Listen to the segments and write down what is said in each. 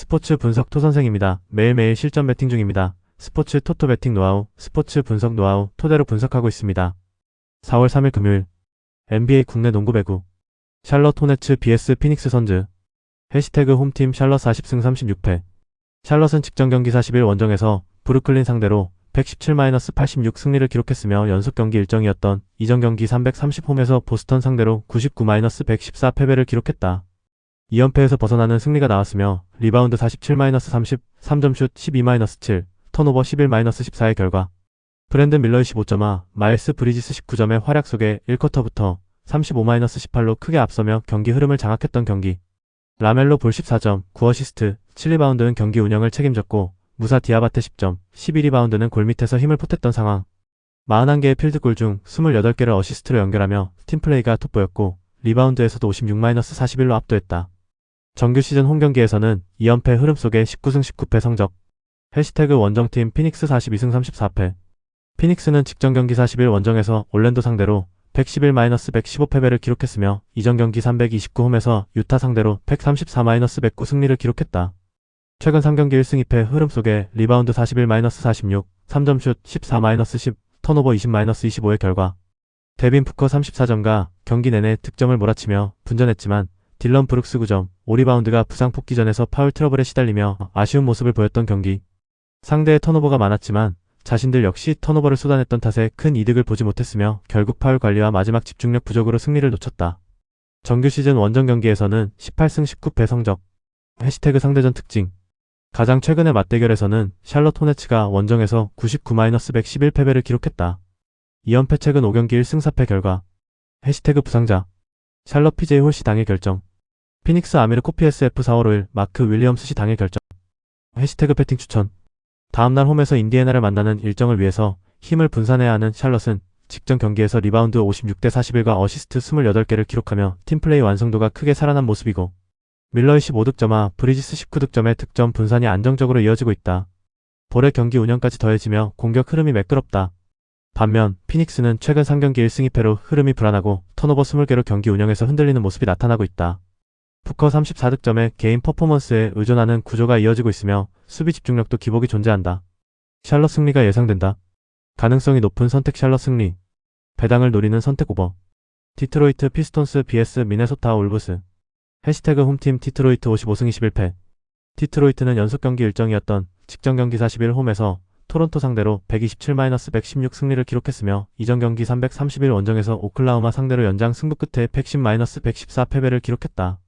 스포츠 분석 토선생입니다. 매일매일 실전 배팅 중입니다. 스포츠 토토 배팅 노하우, 스포츠 분석 노하우 토대로 분석하고 있습니다. 4월 3일 금요일 NBA 국내 농구 배구 샬럿 호네츠 vs 피닉스 선즈 해시태그 홈팀 샬럿 40승 36패 샬럿은 직전 경기 40일 원정에서 브루클린 상대로 117-86 승리를 기록했으며 연속 경기 일정이었던 이전 경기 330홈에서 보스턴 상대로 99-114 패배를 기록했다. 2연패에서 벗어나는 승리가 나왔으며 리바운드 47-30, 3점슛 12-7, 턴오버 11-14의 결과 브랜든 밀러 25.4, 마일스 브리지스 19점의 활약 속에 1쿼터부터 35-18로 크게 앞서며 경기 흐름을 장악했던 경기. 라멜로 볼 14점, 9어시스트, 7리바운드는 경기 운영을 책임졌고 무사 디아바테 10점, 11리바운드는 골 밑에서 힘을 보탰던 상황. 41개의 필드골 중 28개를 어시스트로 연결하며 팀플레이가 돋보였고 리바운드에서도 56-41로 압도했다. 정규 시즌 홈경기에서는 2연패 흐름 속에 19승 19패 성적. 해시태그 원정팀 피닉스 42승 34패 피닉스는 직전 경기 40일 원정에서 올랜도 상대로 111-115 패배를 기록했으며 이전 경기 329홈에서 유타 상대로 134-109 승리를 기록했다. 최근 3경기 1승 2패 흐름 속에 리바운드 41-46, 3점슛 14-10, 턴오버 20-25의 결과 데빈 부커 34점과 경기 내내 득점을 몰아치며 분전했지만 딜런 브룩스 9점, 5리바운드가 부상 복귀전에서 파울 트러블에 시달리며 아쉬운 모습을 보였던 경기. 상대의 턴오버가 많았지만 자신들 역시 턴오버를 쏟아냈던 탓에 큰 이득을 보지 못했으며 결국 파울 관리와 마지막 집중력 부족으로 승리를 놓쳤다. 정규 시즌 원정 경기에서는 18승 19패 성적. 해시태그 상대전 특징. 가장 최근의 맞대결에서는 샬럿 호네츠가 원정에서 99-111 패배를 기록했다. 2연패 최근 5경기 1승 4패 결과. 해시태그 부상자. 샬럿 PJ 홀시 당일 결정. 피닉스 아미르 코피 SF 4월 5일 마크 윌리엄스 시 당일 결정. 해시태그 배팅 추천. 다음날 홈에서 인디애나를 만나는 일정을 위해서 힘을 분산해야 하는 샬럿은 직전 경기에서 리바운드 56-41과 어시스트 28개를 기록하며 팀플레이 완성도가 크게 살아난 모습이고 밀러 15득점과 브리지스 19득점의 득점 분산이 안정적으로 이어지고 있다. 볼의 경기 운영까지 더해지며 공격 흐름이 매끄럽다. 반면 피닉스는 최근 3경기 1승 2패로 흐름이 불안하고 턴오버 20개로 경기 운영에서 흔들리는 모습이 나타나고 있다. 부커 34득점의 개인 퍼포먼스에 의존하는 구조가 이어지고 있으며 수비 집중력도 기복이 존재한다. 샬럿 승리가 예상된다. 가능성이 높은 선택 샬럿 승리. 배당을 노리는 선택 오버. 디트로이트 피스톤스 vs 미네소타 울브스. 해시태그 홈팀 디트로이트 55승 21패 디트로이트는 연속 경기 일정이었던 직전 경기 41 홈에서 토론토 상대로 127-116 승리를 기록했으며 이전 경기 331 원정에서 오클라호마 상대로 연장 승부 끝에 110-114 패배를 기록했다.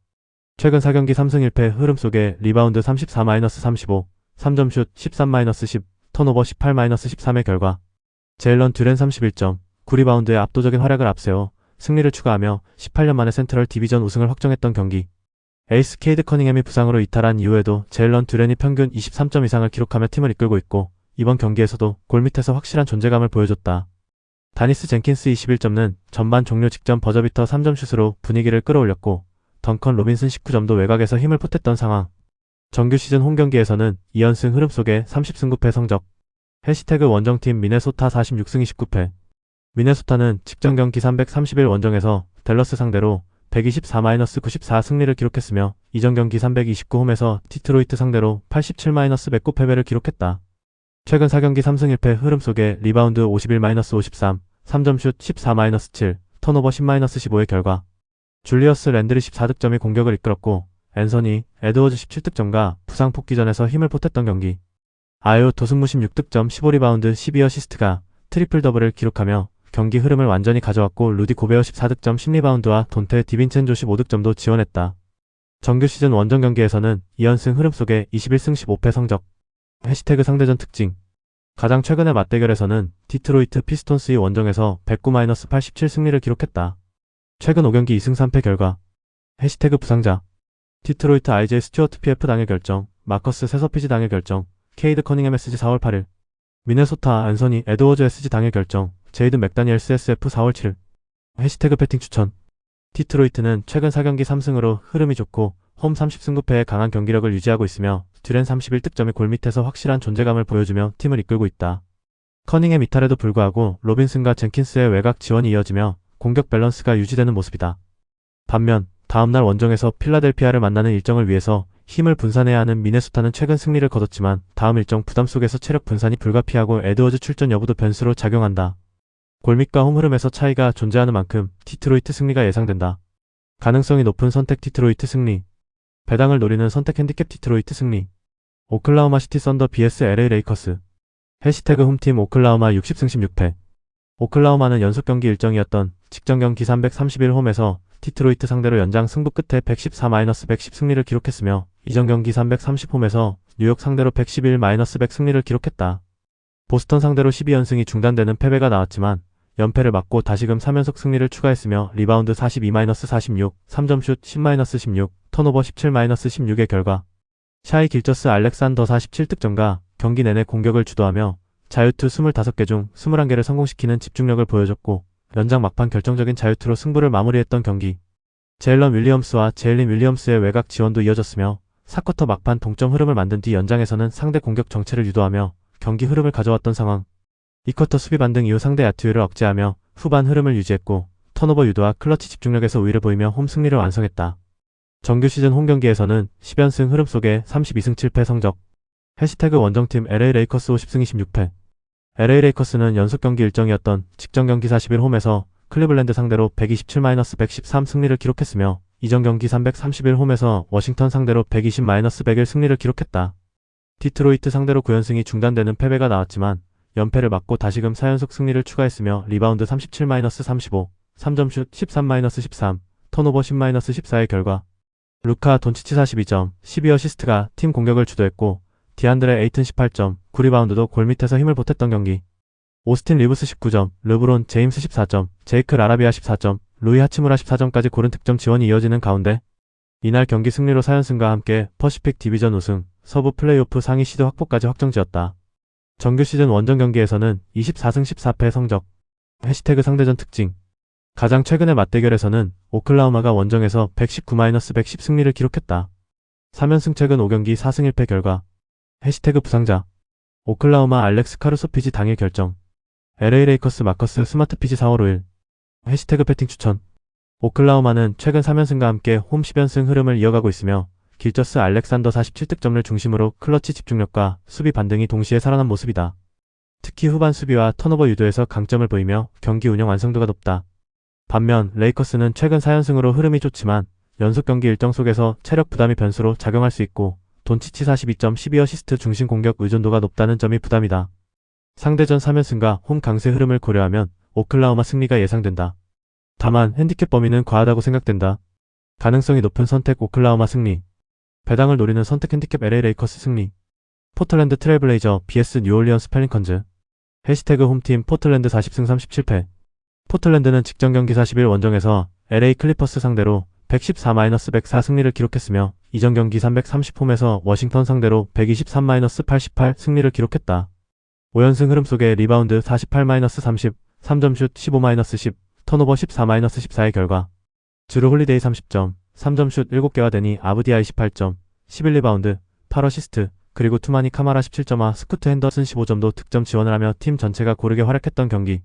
최근 4경기 3승 1패 흐름 속에 리바운드 34-35, 3점슛 13-10, 턴오버 18-13의 결과 제일런 듀렌 31점, 9리바운드의 압도적인 활약을 앞세워 승리를 추가하며 18년 만에 센트럴 디비전 우승을 확정했던 경기. 에이스 케이드 커닝햄이 부상으로 이탈한 이후에도 제일런 듀렌이 평균 23점 이상을 기록하며 팀을 이끌고 있고 이번 경기에서도 골밑에서 확실한 존재감을 보여줬다. 다니스 젠킨스 21점는 전반 종료 직전 버저비터 3점슛으로 분위기를 끌어올렸고 덩컨 로빈슨 19점도 외곽에서 힘을 보탰던 상황. 정규 시즌 홈경기에서는 2연승 흐름 속에 30승 9패 성적. 해시태그 원정팀 미네소타 46승 29패 미네소타는 직전 경기 331 원정에서 댈러스 상대로 124-94 승리를 기록했으며 이전 경기 329홈에서 디트로이트 상대로 87-109 패배를 기록했다. 최근 4경기 3승 1패 흐름 속에 리바운드 51-53, 3점슛 14-7, 턴오버 10-15의 결과 줄리어스 랜드리 14득점이 공격을 이끌었고 앤서니 에드워즈 17득점과 부상 복귀전에서 힘을 보탰던 경기. 아요 도승무 16득점 15리바운드 12어시스트가 트리플 더블을 기록하며 경기 흐름을 완전히 가져왔고 루디 고베어 14득점 10리바운드와 돈테 디빈첸조 15득점도 지원했다. 정규 시즌 원정 경기에서는 2연승 흐름 속에 21승 15패 성적. 해시태그 상대전 특징. 가장 최근의 맞대결에서는 디트로이트 피스톤스의 원정에서 109-87 승리를 기록했다. 최근 5경기 2승 3패 결과. 해시태그 부상자. 디트로이트 IJ 스튜어트 PF 당일 결정, 마커스 세서피지 당일 결정, 케이드 커닝햄 SG 4월 8일, 미네소타 앤서니 에드워즈 SG 당일 결정, 제이든 맥다니엘스 SF 4월 7일. 해시태그 배팅 추천. 디트로이트는 최근 4경기 3승으로 흐름이 좋고 홈 30승 9패의 강한 경기력을 유지하고 있으며 듀렌 31득점의 골밑에서 확실한 존재감을 보여주며 팀을 이끌고 있다. 커닝햄 이탈에도 불구하고 로빈슨과 젠킨스의 외곽 지원이 이어지며 공격 밸런스가 유지되는 모습이다. 반면 다음날 원정에서 필라델피아를 만나는 일정을 위해서 힘을 분산해야 하는 미네소타는 최근 승리를 거뒀지만 다음 일정 부담 속에서 체력 분산이 불가피하고 에드워즈 출전 여부도 변수로 작용한다. 골밑과 홈 흐름에서 차이가 존재하는 만큼 디트로이트 승리가 예상된다. 가능성이 높은 선택 디트로이트 승리. 배당을 노리는 선택 핸디캡 디트로이트 승리. 오클라호마 시티 썬더 vs LA 레이커스. 해시태그 홈팀 오클라호마 60승 16패. 오클라호마는 연속 경기 일정이었던 직전 경기 331홈에서 디트로이트 상대로 연장 승부 끝에 114-110 승리를 기록했으며 이전 경기 330홈에서 뉴욕 상대로 111-100 승리를 기록했다. 보스턴 상대로 12연승이 중단되는 패배가 나왔지만 연패를 막고 다시금 3연속 승리를 추가했으며 리바운드 42-46, 3점슛 10-16, 턴오버 17-16의 결과 샤이 길저스 알렉산더 47득점과 경기 내내 공격을 주도하며 자유투 25개 중 21개를 성공시키는 집중력을 보여줬고 연장 막판 결정적인 자유투로 승부를 마무리했던 경기. 제일런 윌리엄스와 제일린 윌리엄스의 외곽 지원도 이어졌으며 4쿼터 막판 동점 흐름을 만든 뒤 연장에서는 상대 공격 정체를 유도하며 경기 흐름을 가져왔던 상황. 2쿼터 수비 반등 이후 상대 야투율을 억제하며 후반 흐름을 유지했고 턴오버 유도와 클러치 집중력에서 우위를 보이며 홈 승리를 완성했다. 정규 시즌 홈 경기에서는 10연승 흐름 속에 32승 7패 성적. 해시태그 원정팀 LA 레이커스 50승 26패. LA 레이커스는 연속 경기 일정이었던 직전 경기 41홈에서 클리블랜드 상대로 127-113 승리를 기록했으며 이전 경기 331홈에서 워싱턴 상대로 120-101 승리를 기록했다. 디트로이트 상대로 9연승이 중단되는 패배가 나왔지만 연패를 막고 다시금 4연속 승리를 추가했으며 리바운드 37-35, 3점슛 13-13, 턴오버 10-14의 결과 루카 돈치치 42점, 12어시스트가 팀 공격을 주도했고 디안드레 에이튼 18점, 9리바운드도 골밑에서 힘을 보탰던 경기. 오스틴 리브스 19점, 르브론 제임스 14점, 제이크 라라비아 14점, 루이 하치무라 14점까지 고른 득점 지원이 이어지는 가운데 이날 경기 승리로 4연승과 함께 퍼시픽 디비전 우승, 서부 플레이오프 상위 시드 확보까지 확정지었다. 정규 시즌 원정 경기에서는 24승 14패 성적. 해시태그 상대전 특징. 가장 최근의 맞대결에서는 오클라호마가 원정에서 119-110 승리를 기록했다. 3연승 최근 5경기 4승 1패 결과. 해시태그 부상자. 오클라호마 알렉스 카루소 피지 당일 결정. LA 레이커스 마커스 스마트 피지 4월 5일. 해시태그 배팅 추천. 오클라호마는 최근 3연승과 함께 홈 10연승 흐름을 이어가고 있으며 길저스 알렉산더 47득점을 중심으로 클러치 집중력과 수비 반등이 동시에 살아난 모습이다. 특히 후반 수비와 턴오버 유도에서 강점을 보이며 경기 운영 완성도가 높다. 반면 레이커스는 최근 4연승으로 흐름이 좋지만 연속 경기 일정 속에서 체력 부담이 변수로 작용할 수 있고 돈치치 42점 12어시스트 중심 공격 의존도가 높다는 점이 부담이다. 상대전 3연승과 홈 강세 흐름을 고려하면 오클라호마 승리가 예상된다. 다만 핸디캡 범위는 과하다고 생각된다. 가능성이 높은 선택 오클라호마 승리. 배당을 노리는 선택 핸디캡 LA 레이커스 승리. 포틀랜드 트레일블레이저 vs 뉴올리언스 펠리컨즈. 해시태그 홈팀 포틀랜드 40승 37패. 포틀랜드는 직전 경기 41 원정에서 LA 클리퍼스 상대로 114-104 승리를 기록했으며 이전 경기 330홈에서 워싱턴 상대로 123-88 승리를 기록했다. 5연승 흐름 속에 리바운드 48-30, 3점슛 15-10, 턴오버 14-14의 결과 주루 홀리데이 30점, 3점슛 7개와 데니 아브디아 28점, 11리바운드, 8어시스트, 그리고 투마니 카마라 17점과 스쿠트 핸더슨 15점도 득점 지원을 하며 팀 전체가 고르게 활약했던 경기.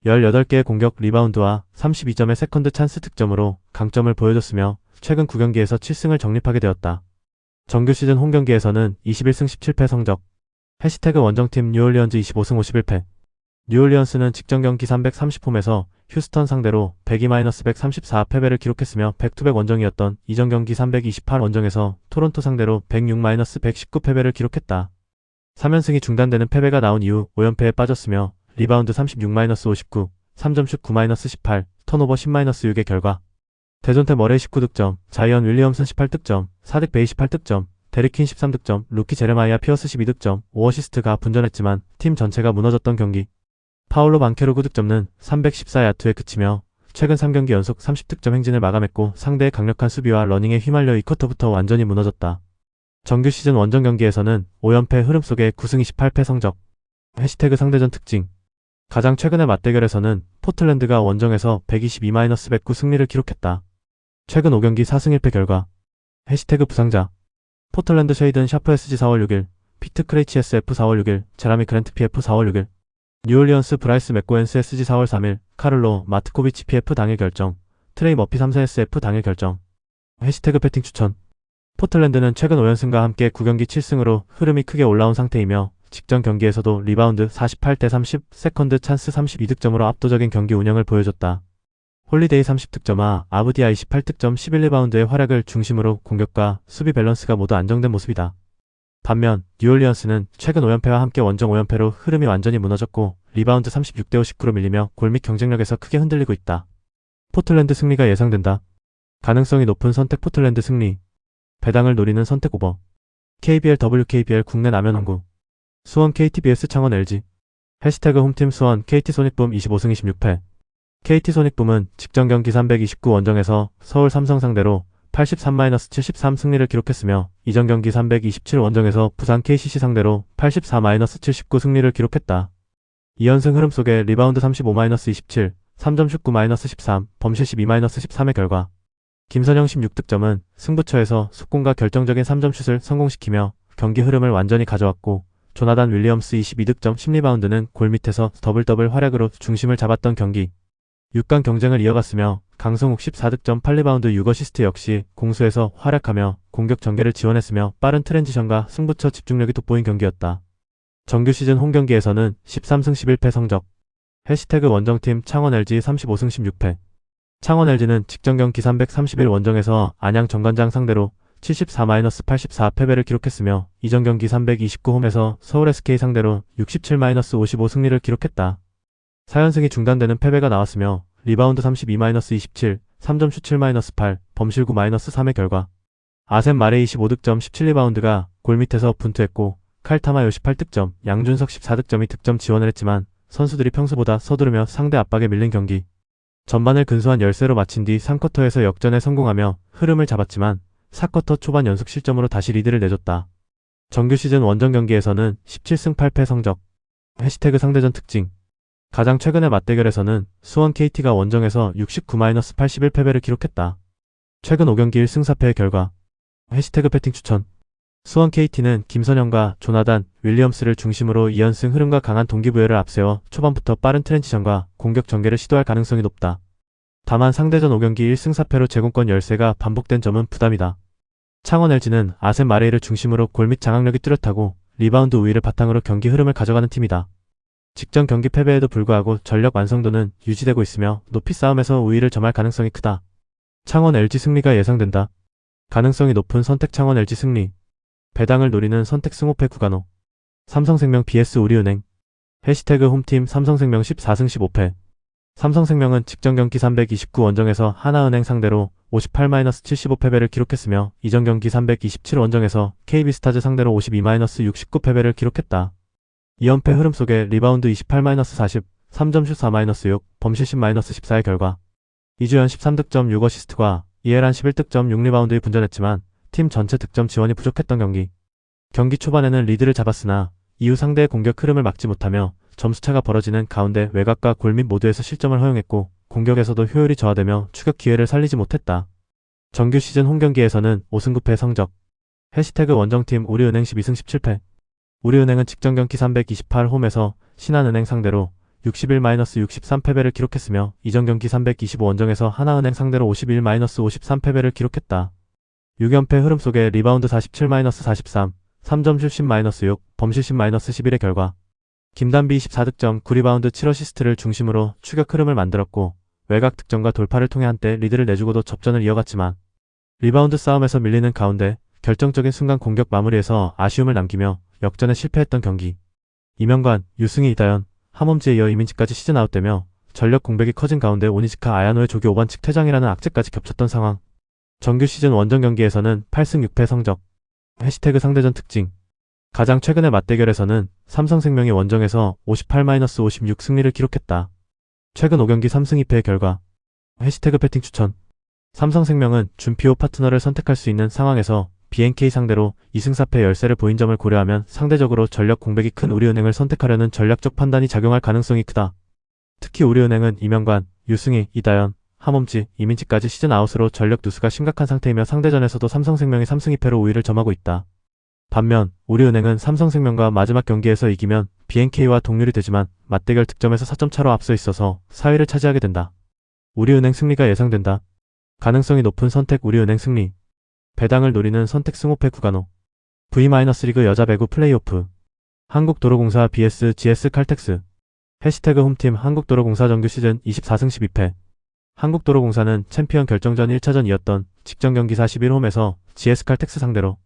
18개의 공격 리바운드와 32점의 세컨드 찬스 득점으로 강점을 보여줬으며 최근 9경기에서 7승을 정립하게 되었다. 정규 시즌 홈 경기에서는 21승 17패 성적. 해시태그 원정팀 뉴올리언즈 25승 51패. 뉴올리언스는 직전 경기 330홈에서 휴스턴 상대로 102-134 패배를 기록했으며 백투백 원정이었던 이전 경기 328 원정에서 토론토 상대로 106-119 패배를 기록했다. 3연승이 중단되는 패배가 나온 이후 5연패에 빠졌으며 리바운드 36-59, 3점슛 9-18, 턴오버 10-6의 결과 데존테 머레이 19득점, 자이언 윌리엄슨 18득점, 사딕 베이 18득점, 데리킨 13득점, 루키 제레마이아 피어스 12득점, 5어시스트가 분전했지만 팀 전체가 무너졌던 경기. 파울로 반케로 9득점는 314야투에 그치며 최근 3경기 연속 30득점 행진을 마감했고 상대의 강력한 수비와 러닝에 휘말려 2쿼터부터 완전히 무너졌다. 정규 시즌 원정 경기에서는 5연패 흐름 속에 9승 28패 성적. 해시태그 상대전 특징. 가장 최근의 맞대결에서는 포틀랜드가 원정에서 122-109 승리를 기록했다. 최근 5경기 4승 1패 결과. 해시태그 부상자. 포틀랜드 쉐이든 샤프 SG 4월 6일, 피트 크레이치 SF 4월 6일, 제라미 그랜트 PF 4월 6일, 뉴올리언스 브라이스 맥고엔스 SG 4월 3일, 카를로 마트코비치 PF 당일 결정, 트레이 머피 3세 SF 당일 결정. 해시태그 배팅 추천. 포틀랜드는 최근 5연승과 함께 9경기 7승으로 흐름이 크게 올라온 상태이며 직전 경기에서도 리바운드 48대 30, 세컨드 찬스 32득점으로 압도적인 경기 운영을 보여줬다. 홀리데이 30득점과 아브디아 28득점 11리바운드의 활약을 중심으로 공격과 수비 밸런스가 모두 안정된 모습이다. 반면 뉴올리언스는 최근 5연패와 함께 원정 5연패로 흐름이 완전히 무너졌고 리바운드 36대 59로 밀리며 골밑 경쟁력에서 크게 흔들리고 있다. 포틀랜드 승리가 예상된다. 가능성이 높은 선택 포틀랜드 승리. 배당을 노리는 선택 오버. KBL WKBL 국내 남현농구. 수원 KTBS 창원 LG. 해시태그 홈팀 수원 KT손익붐 25승 26패. KT손익붐은 직전 경기 329 원정에서 서울 삼성 상대로 83-73 승리를 기록했으며 이전 경기 327 원정에서 부산 KCC 상대로 84-79 승리를 기록했다. 2연승 흐름 속에 리바운드 35-27, 3점 슛 9-13, 범실 12-13의 결과 김선영 16득점은 승부처에서 속공과 결정적인 3점 슛을 성공시키며 경기 흐름을 완전히 가져왔고 조나단 윌리엄스 22득점 10리바운드는 골밑에서 더블 활약으로 중심을 잡았던 경기. 6강 경쟁을 이어갔으며 강성욱 14득점 8리바운드 6어시스트 역시 공수에서 활약하며 공격 전개를 지원했으며 빠른 트랜지션과 승부처 집중력이 돋보인 경기였다. 정규 시즌 홈경기에서는 13승 11패 성적. 해시태그 원정팀 창원 LG 35승 16패. 창원 LG는 직전 경기 331 원정에서 안양 정관장 상대로 74-84 패배를 기록했으며 이전 경기 329 홈에서 서울 SK 상대로 67-55 승리를 기록했다. 4연승이 중단되는 패배가 나왔으며 리바운드 32-27, 3점 슛 7-8, 범실 9-3의 결과 아셈 마레 25득점 17리바운드가 골밑에서 분투했고 칼타마 58득점, 양준석 14득점이 득점 지원을 했지만 선수들이 평소보다 서두르며 상대 압박에 밀린 경기. 전반을 근소한 열세로 마친 뒤 3쿼터에서 역전에 성공하며 흐름을 잡았지만 4쿼터 초반 연속 실점으로 다시 리드를 내줬다. 정규 시즌 원정 경기에서는 17승 8패 성적. 해시태그 상대전 특징. 가장 최근의 맞대결에서는 수원 KT가 원정에서 69-81 패배를 기록했다. 최근 5경기 1승 4패의 결과. 해시태그 배팅 추천. 수원 KT는 김선영과 조나단, 윌리엄스를 중심으로 2연승 흐름과 강한 동기부여를 앞세워 초반부터 빠른 트랜지션과 공격 전개를 시도할 가능성이 높다. 다만 상대전 5경기 1승 4패로 제공권 열세가 반복된 점은 부담이다. 창원 LG는 아셈 마레이를 중심으로 골밑 장악력이 뚜렷하고 리바운드 우위를 바탕으로 경기 흐름을 가져가는 팀이다. 직전 경기 패배에도 불구하고 전력 완성도는 유지되고 있으며 높이 싸움에서 우위를 점할 가능성이 크다. 창원 LG 승리가 예상된다. 가능성이 높은 선택 창원 LG 승리. 배당을 노리는 선택 승호패 구간호. 삼성생명 BS 우리은행. 해시태그 홈팀 삼성생명 14승 15패. 삼성생명은 직전 경기 329 원정에서 하나은행 상대로 58-75 패배를 기록했으며 이전 경기 327 원정에서 KB스타즈 상대로 52-69 패배를 기록했다. 2연패 흐름 속에 리바운드 28-40, 3점 슛 4-6, 범실 10-14의 결과 이주연 13득점 6어시스트과 이해란 11득점 6리바운드에 분전했지만 팀 전체 득점 지원이 부족했던 경기. 경기 초반에는 리드를 잡았으나 이후 상대의 공격 흐름을 막지 못하며 점수차가 벌어지는 가운데 외곽과 골밑 모두에서 실점을 허용했고 공격에서도 효율이 저하되며 추격 기회를 살리지 못했다. 정규 시즌 홈경기에서는 5승 9패 성적. 해시태그 원정팀 우리은행 12승 17패. 우리은행은 직전 경기 328 홈에서 신한은행 상대로 61-63 패배를 기록했으며 이전 경기 325 원정에서 하나은행 상대로 51-53 패배를 기록했다. 6연패 흐름 속에 리바운드 47-43, 3점 슛 10-6, 범실 10-11의 결과 김단비 24득점 9리바운드 7어시스트를 중심으로 추격 흐름을 만들었고 외곽 득점과 돌파를 통해 한때 리드를 내주고도 접전을 이어갔지만 리바운드 싸움에서 밀리는 가운데 결정적인 순간 공격 마무리에서 아쉬움을 남기며 역전에 실패했던 경기. 이명관, 유승희, 이다연, 함엄지에 이어 이민지까지 시즌 아웃되며 전력 공백이 커진 가운데 오니지카 아야노의 조기 5반 측 퇴장이라는 악재까지 겹쳤던 상황. 정규 시즌 원정 경기에서는 8승 6패 성적. 해시태그 상대전 특징. 가장 최근의 맞대결에서는 삼성생명이 원정에서 58-56 승리를 기록했다. 최근 5경기 3승 2패의 결과. 해시태그 배팅 추천. 삼성생명은 준피오 파트너를 선택할 수 있는 상황에서 BNK 상대로 2승 4패 열세를 보인 점을 고려하면 상대적으로 전력 공백이 큰 우리은행을 선택하려는 전략적 판단이 작용할 가능성이 크다. 특히 우리은행은 이명관, 유승희, 이다연, 함엄지, 이민지까지 시즌 아웃으로 전력 누수가 심각한 상태이며 상대전에서도 삼성생명이 3승 2패로 우위를 점하고 있다. 반면 우리은행은 삼성생명과 마지막 경기에서 이기면 BNK와 동률이 되지만 맞대결 득점에서 4점 차로 앞서 있어서 4위를 차지하게 된다. 우리은행 승리가 예상된다. 가능성이 높은 선택 우리은행 승리. 배당을 노리는 선택 승호패 구간호. V-리그 여자 배구 플레이오프. 한국도로공사 vs GS칼텍스. 해시태그 홈팀 한국도로공사 정규 시즌 24승 12패. 한국도로공사는 챔피언 결정전 1차전이었던 직전 경기 41홈에서 GS칼텍스 상대로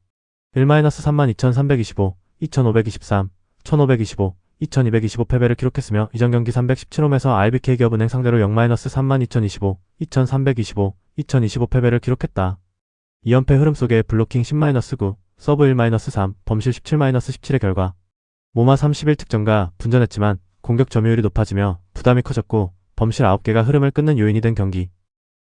1-32,325, 2,523, 1,525, 2,225 패배를 기록했으며 이전 경기 317홈에서 RBK기업은행 상대로 0-32,025, 2,325, 2,025 패배를 기록했다. 2연패 흐름 속에 블로킹 10-9, 서브 1-3, 범실 17-17의 결과 모마 31득점과 분전했지만 공격 점유율이 높아지며 부담이 커졌고 범실 9개가 흐름을 끊는 요인이 된 경기.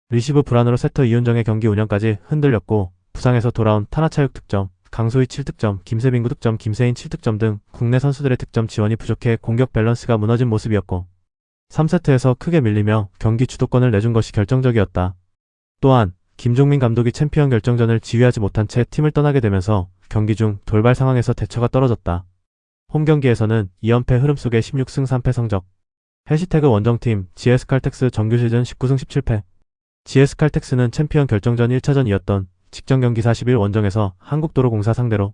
리시브 불안으로 세터 이윤정의 경기 운영까지 흔들렸고 부상에서 돌아온 타나차육 득점, 강소희 7득점, 김세빈 9득점, 김세인 7득점 등 국내 선수들의 득점 지원이 부족해 공격 밸런스가 무너진 모습이었고 3세트에서 크게 밀리며 경기 주도권을 내준 것이 결정적이었다. 또한 김종민 감독이 챔피언 결정전을 지휘하지 못한 채 팀을 떠나게 되면서 경기 중 돌발 상황에서 대처가 떨어졌다. 홈 경기에서는 2연패 흐름 속에 16승 3패 성적. 해시태그 원정팀 GS칼텍스 정규 시즌 19승 17패. GS칼텍스는 챔피언 결정전 1차전이었던 직전 경기 41 원정에서 한국도로공사 상대로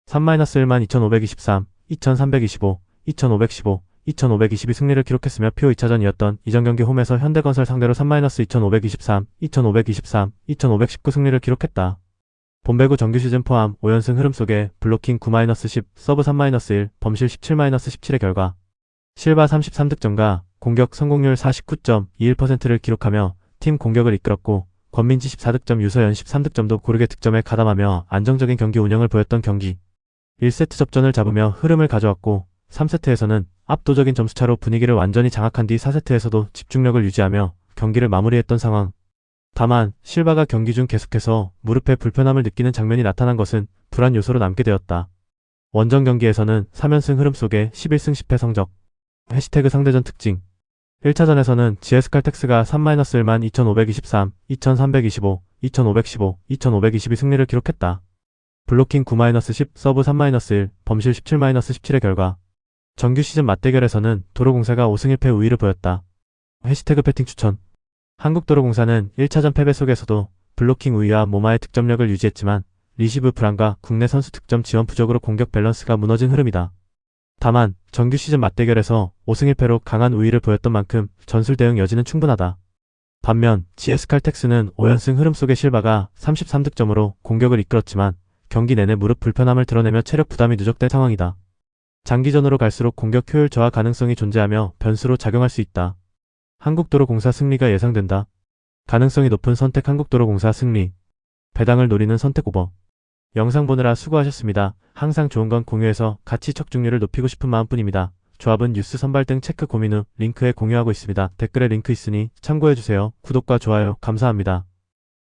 3-12,523, 2,325, 2,515, 2,522 승리를 기록했으며 표 2차전이었던 이전 경기 홈에서 현대건설 상대로 3-2,523, 2,523, 2,519 승리를 기록했다. 본배구 정규 시즌 포함 5연승 흐름 속에 블로킹 9-10, 서브 3-1, 범실 17-17의 결과 실바 33득점과 공격 성공률 49.21%를 기록하며 팀 공격을 이끌었고 권민지 14득점, 유서연 13득점도 고르게 득점에 가담하며 안정적인 경기 운영을 보였던 경기. 1세트 접전을 잡으며 흐름을 가져왔고 3세트에서는 압도적인 점수차로 분위기를 완전히 장악한 뒤 4세트에서도 집중력을 유지하며 경기를 마무리했던 상황. 다만 실바가 경기 중 계속해서 무릎에 불편함을 느끼는 장면이 나타난 것은 불안 요소로 남게 되었다. 원정 경기에서는 3연승 흐름 속에 11승 10패 성적. 해시태그 상대전 특징. 1차전에서는 GS칼텍스가 3-12,523, 2,325, 2,515, 2,522 승리를 기록했다. 블로킹 9-10, 서브 3-1, 범실 17-17의 결과 정규 시즌 맞대결에서는 도로공사가 5승 1패 우위를 보였다. 해시태그 배팅 추천. 한국도로공사는 1차전 패배 속에서도 블로킹 우위와 모마의 득점력을 유지했지만 리시브 불안과 국내 선수 득점 지원 부족으로 공격 밸런스가 무너진 흐름이다. 다만 정규 시즌 맞대결에서 5승 1패로 강한 우위를 보였던 만큼 전술 대응 여지는 충분하다. 반면 GS칼텍스는 5연승 흐름 속의 실바가 33득점으로 공격을 이끌었지만 경기 내내 무릎 불편함을 드러내며 체력 부담이 누적된 상황이다. 장기전으로 갈수록 공격 효율 저하 가능성이 존재하며 변수로 작용할 수 있다. 한국도로공사 승리가 예상된다. 가능성이 높은 선택 한국도로공사 승리. 배당을 노리는 선택 오버. 영상 보느라 수고하셨습니다. 항상 좋은 건 공유해서 가치 척중률을 높이고 싶은 마음뿐입니다. 조합은 뉴스 선발 등 체크 고민 후 링크에 공유하고 있습니다. 댓글에 링크 있으니 참고해주세요. 구독과 좋아요 감사합니다.